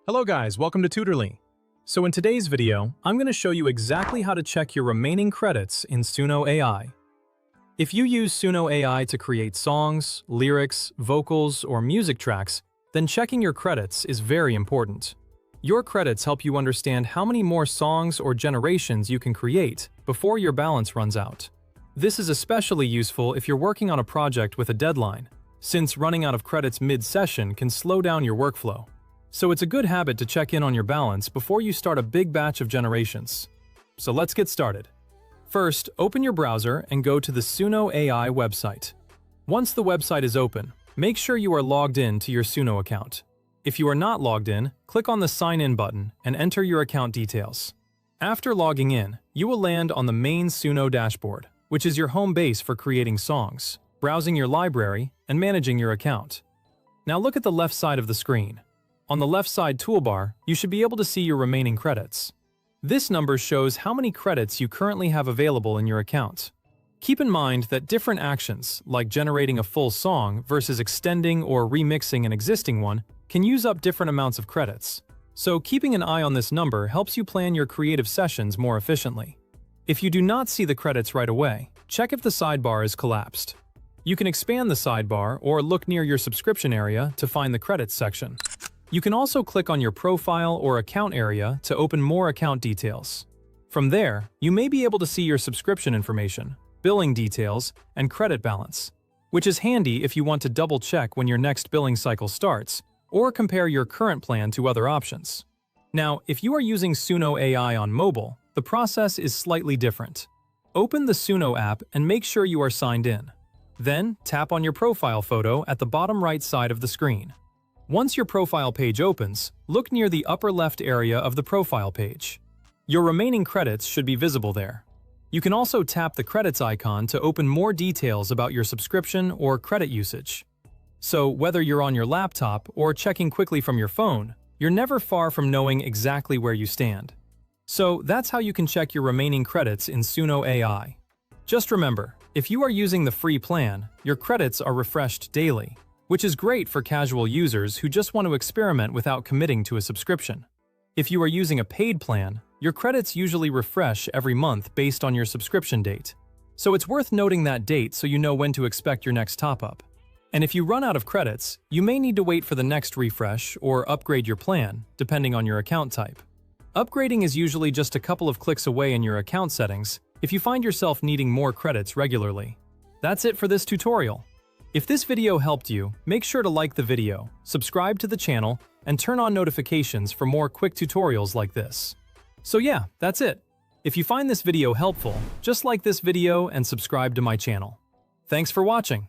Hello guys, welcome to Tutorly. So in today's video, I'm going to show you exactly how to check your remaining credits in Suno AI. If you use Suno AI to create songs, lyrics, vocals, or music tracks, then checking your credits is very important. Your credits help you understand how many more songs or generations you can create before your balance runs out. This is especially useful if you're working on a project with a deadline, since running out of credits mid-session can slow down your workflow. So it's a good habit to check in on your balance before you start a big batch of generations. So let's get started. First, open your browser and go to the Suno AI website. Once the website is open, make sure you are logged in to your Suno account. If you are not logged in, click on the Sign In button and enter your account details. After logging in, you will land on the main Suno dashboard, which is your home base for creating songs, browsing your library, and managing your account. Now look at the left side of the screen. On the left side toolbar, you should be able to see your remaining credits. This number shows how many credits you currently have available in your account. Keep in mind that different actions, like generating a full song versus extending or remixing an existing one, can use up different amounts of credits. So keeping an eye on this number helps you plan your creative sessions more efficiently. If you do not see the credits right away, check if the sidebar is collapsed. You can expand the sidebar or look near your subscription area to find the credits section. You can also click on your profile or account area to open more account details. From there, you may be able to see your subscription information, billing details, and credit balance, which is handy if you want to double-check when your next billing cycle starts, or compare your current plan to other options. Now, if you are using Suno AI on mobile, the process is slightly different. Open the Suno app and make sure you are signed in. Then, tap on your profile photo at the bottom right side of the screen. Once your profile page opens, look near the upper left area of the profile page. Your remaining credits should be visible there. You can also tap the credits icon to open more details about your subscription or credit usage. So whether you're on your laptop or checking quickly from your phone, you're never far from knowing exactly where you stand. So that's how you can check your remaining credits in Suno AI. Just remember, if you are using the free plan, your credits are refreshed daily, which is great for casual users who just want to experiment without committing to a subscription. If you are using a paid plan, your credits usually refresh every month based on your subscription date. So it's worth noting that date so you know when to expect your next top-up. And if you run out of credits, you may need to wait for the next refresh or upgrade your plan, depending on your account type. Upgrading is usually just a couple of clicks away in your account settings if you find yourself needing more credits regularly. That's it for this tutorial. If this video helped you, make sure to like the video, subscribe to the channel, and turn on notifications for more quick tutorials like this. So yeah, that's it. If you find this video helpful, just like this video and subscribe to my channel. Thanks for watching.